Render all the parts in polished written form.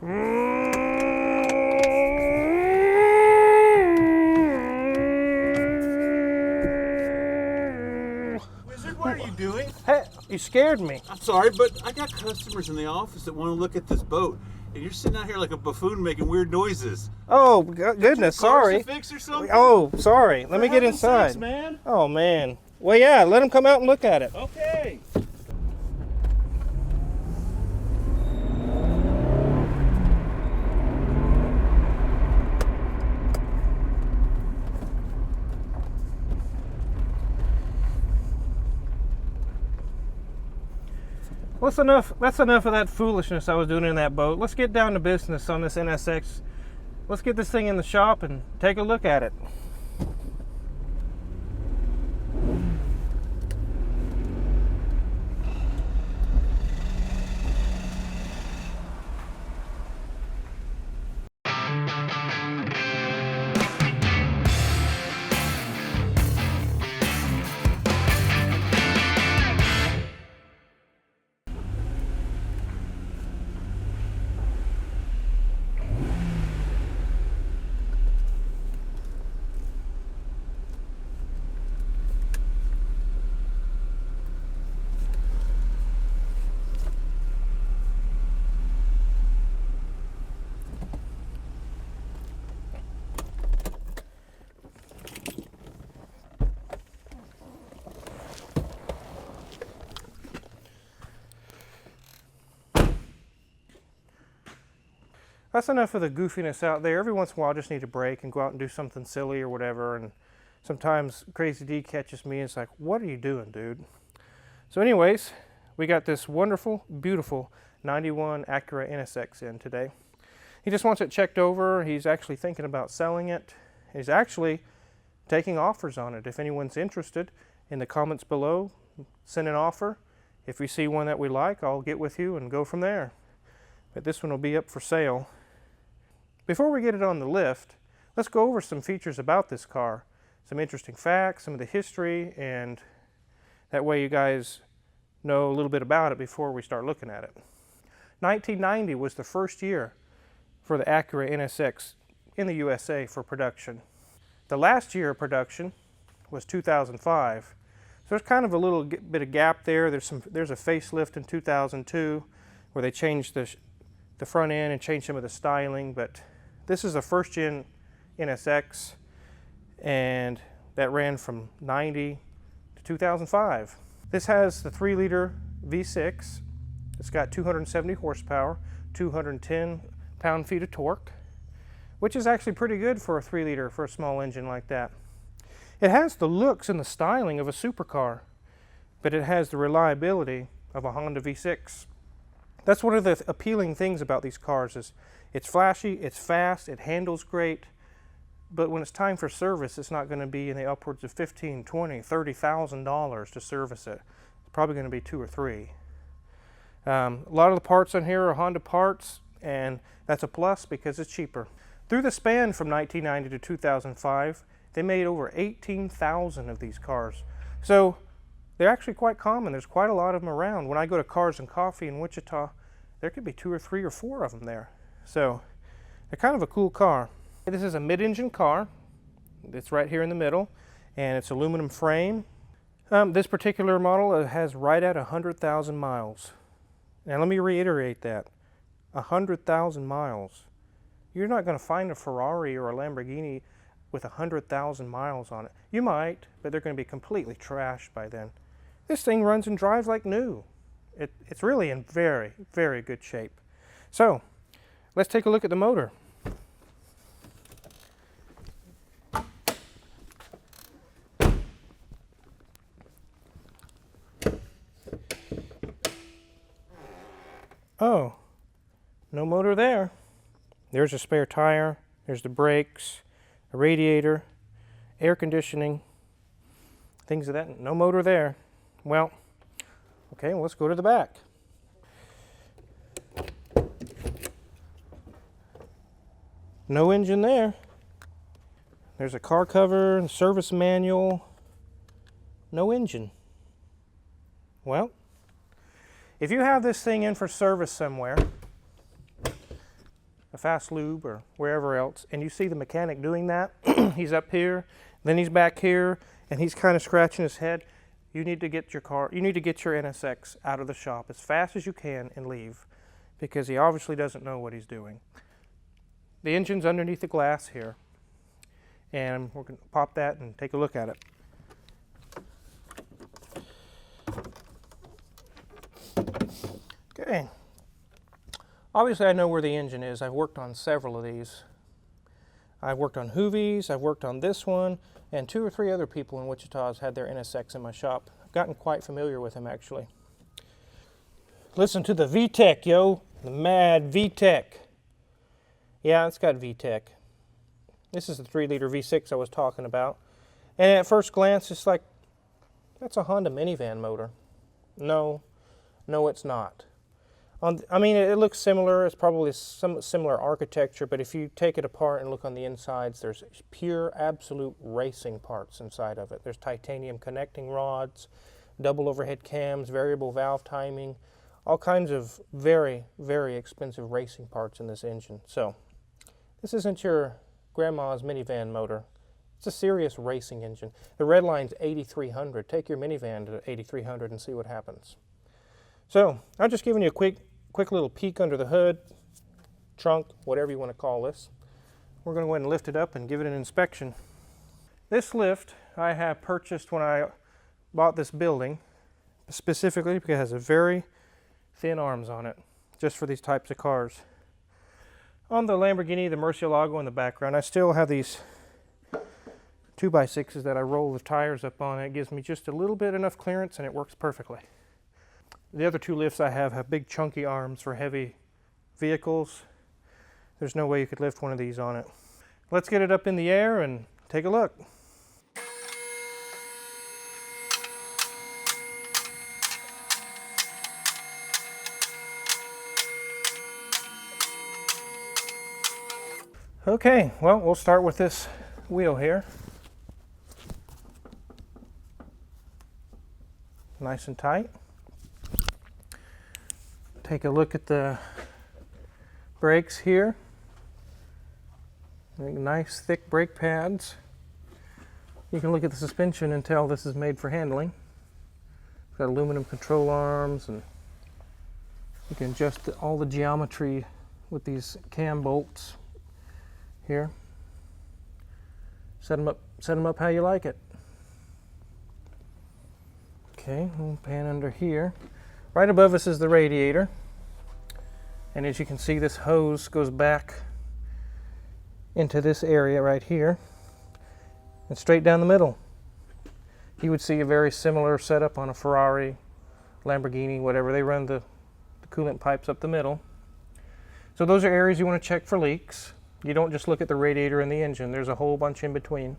Wizard, what are you doing? Hey, you scared me. I'm sorry, but I got customers in the office that want to look at this boat, and you're sitting out here like a buffoon making weird noises. Oh, goodness, sorry. Fix or something? Oh, sorry. Let me get inside. Sakes, man. Oh, man. Well, yeah, let him come out and look at it. Okay. That's enough of that foolishness I was doing in that boat. Let's get down to business on this NSX. Let's get this thing in the shop and take a look at it. That's enough of the goofiness out there. Every once in a while I just need a break and go out and do something silly or whatever, and sometimes Crazy D catches me and it's like, what are you doing, dude? So anyways, we got this wonderful, beautiful 91 Acura NSX in today. He just wants it checked over. He's actually thinking about selling it. He's actually taking offers on it. If anyone's interested, in the comments below, send an offer. If we see one that we like, I'll get with you and go from there. But this one will be up for sale. Before we get it on the lift, let's go over some features about this car, some interesting facts, some of the history, and that way you guys know a little bit about it before we start looking at it. 1990 was the first year for the Acura NSX in the USA for production. The last year of production was 2005. So there's kind of a little bit of gap there. There's a facelift in 2002 where they changed the front end and changed some of the styling, but this is a first gen NSX, and that ran from 90 to 2005. This has the 3-liter V6. It's got 270 horsepower, 210 pound-feet of torque, which is actually pretty good for a 3-liter for a small engine like that. It has the looks and the styling of a supercar, but it has the reliability of a Honda V6. That's one of the appealing things about these cars is it's flashy, it's fast, it handles great, but when it's time for service, it's not going to be in the upwards of $15,000, $20,000, $30,000 to service it. It's probably going to be $2,000 or $3,000. A lot of the parts on here are Honda parts, and that's a plus because it's cheaper. Through the span from 1990 to 2005, they made over 18,000 of these cars. So they're actually quite common. There's quite a lot of them around. When I go to Cars and Coffee in Wichita, there could be 2 or 3 or 4 of them there. So they're kind of a cool car. This is a mid-engine car. It's right here in the middle, and it's aluminum frame. This particular model has right at 100,000 miles. Now let me reiterate that. 100,000 miles. You're not going to find a Ferrari or a Lamborghini with 100,000 miles on it. You might, but they're going to be completely trashed by then. This thing runs and drives like new. It's really in very, very good shape. So, let's take a look at the motor. Oh, no motor there. There's a spare tire, there's the brakes, a radiator, air conditioning, things of that. No motor there. Well, okay, well, let's go to the back. No engine there. There's a car cover and service manual. No engine. Well, if you have this thing in for service somewhere, a fast lube or wherever else, and you see the mechanic doing that, he's up here, then he's back here, and he's kind of scratching his head, you need to get your NSX out of the shop as fast as you can and leave, because he obviously doesn't know what he's doing. The engine's underneath the glass here, and we're going to pop that and take a look at it. Okay. Obviously I know where the engine is. I've worked on several of these. I've worked on Hoovies, I've worked on this one, and 2 or 3 other people in Wichita has had their NSX in my shop. I've gotten quite familiar with him actually. Listen to the VTEC, yo, the mad VTEC. Yeah, it's got VTEC. This is the 3-liter V6 I was talking about. And at first glance, it's like, that's a Honda minivan motor. No, it's not. I mean, it looks similar. It's probably some similar architecture, but if you take it apart and look on the insides, there's pure, absolute racing parts inside of it. There's titanium connecting rods, double overhead cams, variable valve timing, all kinds of very, very expensive racing parts in this engine. So, this isn't your grandma's minivan motor. It's a serious racing engine. The red line's 8,300. Take your minivan to 8,300 and see what happens. So, I'm just giving you a quick little peek under the hood, trunk, whatever you want to call this. We're going to go ahead and lift it up and give it an inspection. This lift I have purchased when I bought this building, specifically because it has a very thin arms on it, just for these types of cars. On the Lamborghini, the Murcielago in the background, I still have these 2x6s that I roll the tires up on. It gives me just a little bit enough clearance and it works perfectly. The other 2 lifts I have big chunky arms for heavy vehicles. There's no way you could lift one of these on it. Let's get it up in the air and take a look. Okay, well, we'll start with this wheel here. Nice and tight. Take a look at the brakes here. Nice thick brake pads. You can look at the suspension and tell this is made for handling. It's got aluminum control arms, and you can adjust all the geometry with these cam bolts here. Set them up how you like it. Okay, we'll pan under here. Right above us is the radiator, and as you can see, this hose goes back into this area right here and straight down the middle. You would see a very similar setup on a Ferrari, Lamborghini, whatever. They run the coolant pipes up the middle. So those are areas you want to check for leaks. You don't just look at the radiator and the engine. There's a whole bunch in between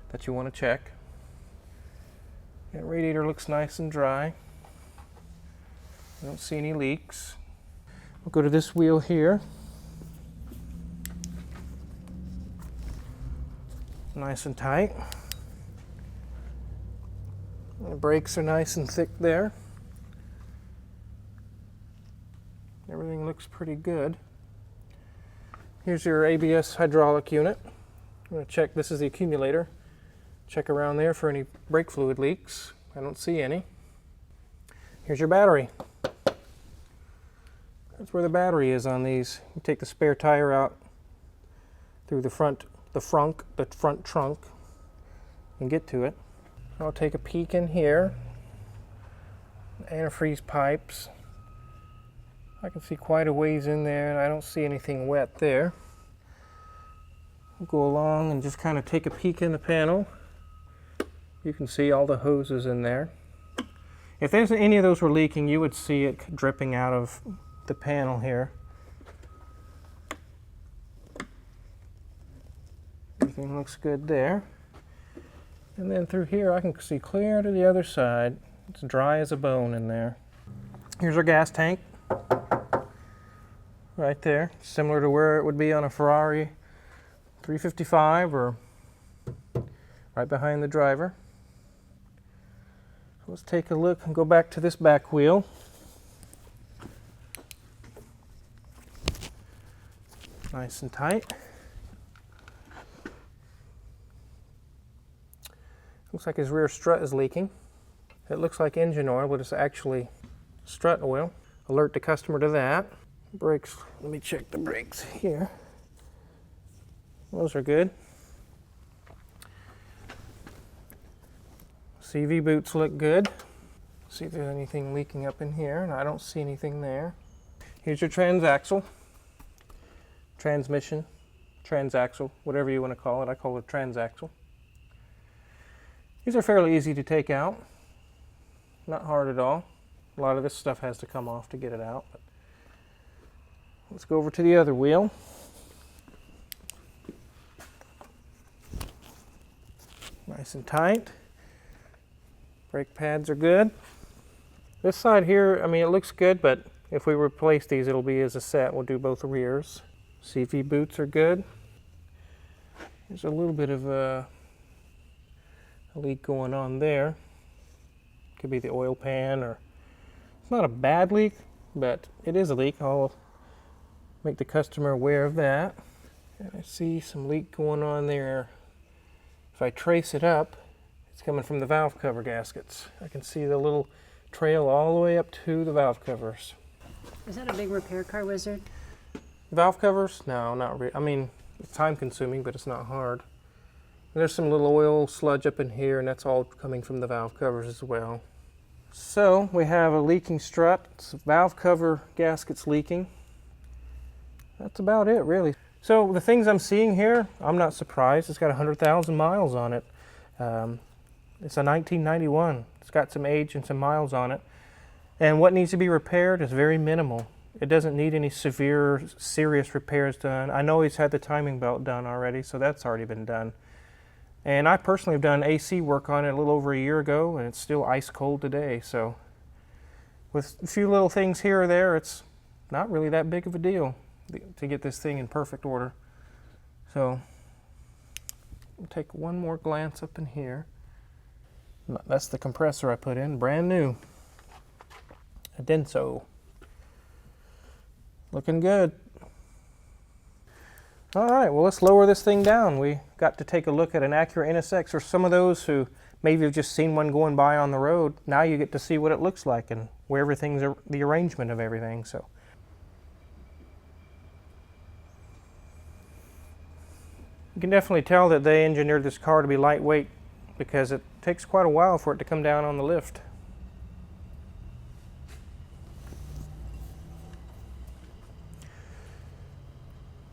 that you want to check. That radiator looks nice and dry. I don't see any leaks. We'll go to this wheel here. Nice and tight. The brakes are nice and thick there. Everything looks pretty good. Here's your ABS hydraulic unit. I'm going to check, this is the accumulator. Check around there for any brake fluid leaks. I don't see any. Here's your battery. That's where the battery is on these. You take the spare tire out through the front trunk and get to it. I'll take a peek in here. Antifreeze pipes. I can see quite a ways in there, and I don't see anything wet there. We'll go along and just kind of take a peek in the panel. You can see all the hoses in there. If there's any of those were leaking, you would see it dripping out of the panel here. Everything looks good there. And then through here I can see clear to the other side. It's dry as a bone in there. Here's our gas tank. Right there, similar to where it would be on a Ferrari 355 or right behind the driver. Let's take a look and go back to this back wheel. Nice and tight. Looks like his rear strut is leaking. It looks like engine oil, but it's actually strut oil. Alert the customer to that. Brakes, let me check the brakes here. Those are good. CV boots look good. See if there's anything leaking up in here, and I don't see anything there. Here's your transaxle, transmission, transaxle, whatever you want to call it. I call it transaxle. These are fairly easy to take out. Not hard at all. A lot of this stuff has to come off to get it out. But let's go over to the other wheel. Nice and tight. Brake pads are good. This side here, I mean, it looks good, but if we replace these, it'll be as a set. We'll do both rears. CV boots are good. There's a little bit of a leak going on there. Could be the oil pan, or it's not a bad leak, but it is a leak. I'll make the customer aware of that. And I see some leak going on there. If I trace it up, it's coming from the valve cover gaskets. I can see the little trail all the way up to the valve covers. Is that a big repair car, Wizard? Valve covers? No, not really. I mean, it's time consuming, but it's not hard. There's some little oil sludge up in here, and that's all coming from the valve covers as well. So we have a leaking strut. It's valve cover gaskets leaking. That's about it, really. So the things I'm seeing here, I'm not surprised. It's got 100,000 miles on it. It's a 1991. It's got some age and some miles on it. And what needs to be repaired is very minimal. It doesn't need any severe, serious repairs done. I know he's had the timing belt done already, so that's already been done. And I personally have done AC work on it a little over a year ago, and it's still ice cold today. So with a few little things here or there, it's not really that big of a deal to get this thing in perfect order. So we'll take one more glance up in here. That's the compressor I put in, brand new. A Denso. Looking good. All right, well, let's lower this thing down. We got to take a look at an Acura NSX. For some of those who maybe have just seen one going by on the road, now you get to see what it looks like and where everything's, the arrangement of everything. So you can definitely tell that they engineered this car to be lightweight, because it takes quite a while for it to come down on the lift.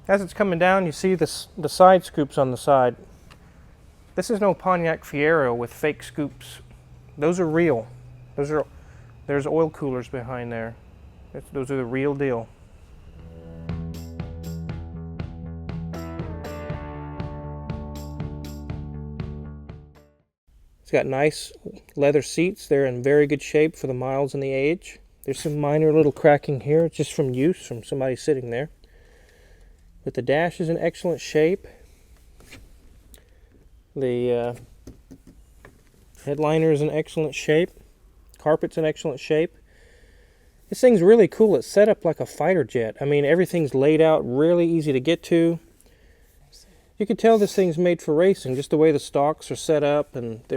As it's coming down, you see the side scoops on the side. This is no Pontiac Fiero with fake scoops. Those are real. There's oil coolers behind there. Those are the real deal. It's got nice leather seats. They're in very good shape for the miles and the age. There's some minor little cracking here, just from use, from somebody sitting there. But the dash is in excellent shape. The headliner is in excellent shape. Carpet's in excellent shape. This thing's really cool. It's set up like a fighter jet. I mean, everything's laid out really easy to get to. You can tell this thing's made for racing, just the way the stalks are set up, and the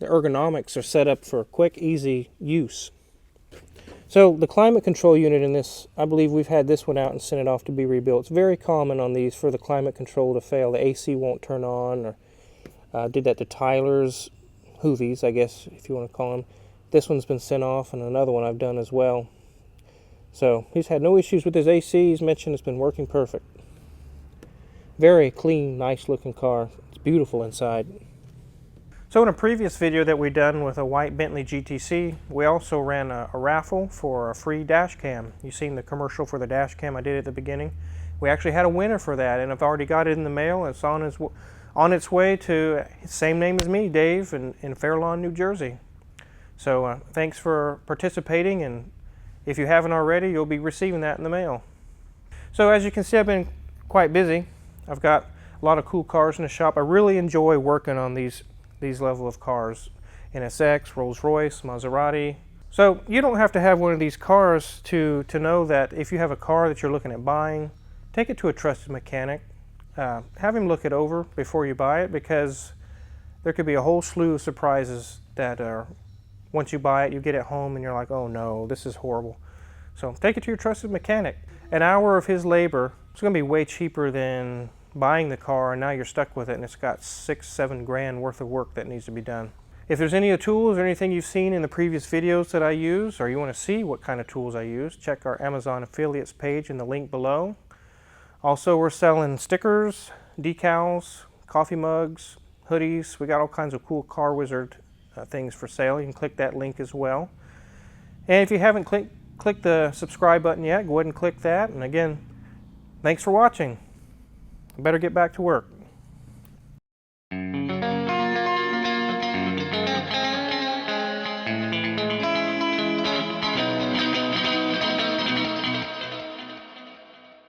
ergonomics are set up for quick, easy use. So the climate control unit in this, I believe we've had this one out and sent it off to be rebuilt. It's very common on these for the climate control to fail. The AC won't turn on, or did that to Tyler's Hoovies, I guess, if you want to call them. This one's been sent off, and another one I've done as well. So he's had no issues with his AC. He's mentioned it's been working perfect. Very clean, nice looking car. It's beautiful inside. So in a previous video that we done with a white Bentley GTC, we also ran a raffle for a free dash cam. You've seen the commercial for the dash cam I did at the beginning. We actually had a winner for that, and I've already got it in the mail. It's on its way to same name as me, Dave, in Fair Lawn, New Jersey. So thanks for participating, and if you haven't already, you'll be receiving that in the mail. So as you can see, I've been quite busy. I've got a lot of cool cars in the shop. I really enjoy working on these level of cars. NSX, Rolls-Royce, Maserati. So you don't have to have one of these cars to know that if you have a car that you're looking at buying, take it to a trusted mechanic. Have him look it over before you buy it, because there could be a whole slew of surprises that once you buy it, you get it home and you're like, oh no, this is horrible. So take it to your trusted mechanic. An hour of his labor is going to be way cheaper than buying the car, and now you're stuck with it and it's got 6-7 grand worth of work that needs to be done. If there's any tools or anything you've seen in the previous videos that I use, or you want to see what kind of tools I use, check our Amazon affiliates page in the link below. Also, we're selling stickers, decals, coffee mugs, hoodies. We got all kinds of cool Car Wizard things for sale. You can click that link as well. And if you haven't clicked the subscribe button yet, go ahead and click that. And again, thanks for watching. I better get back to work.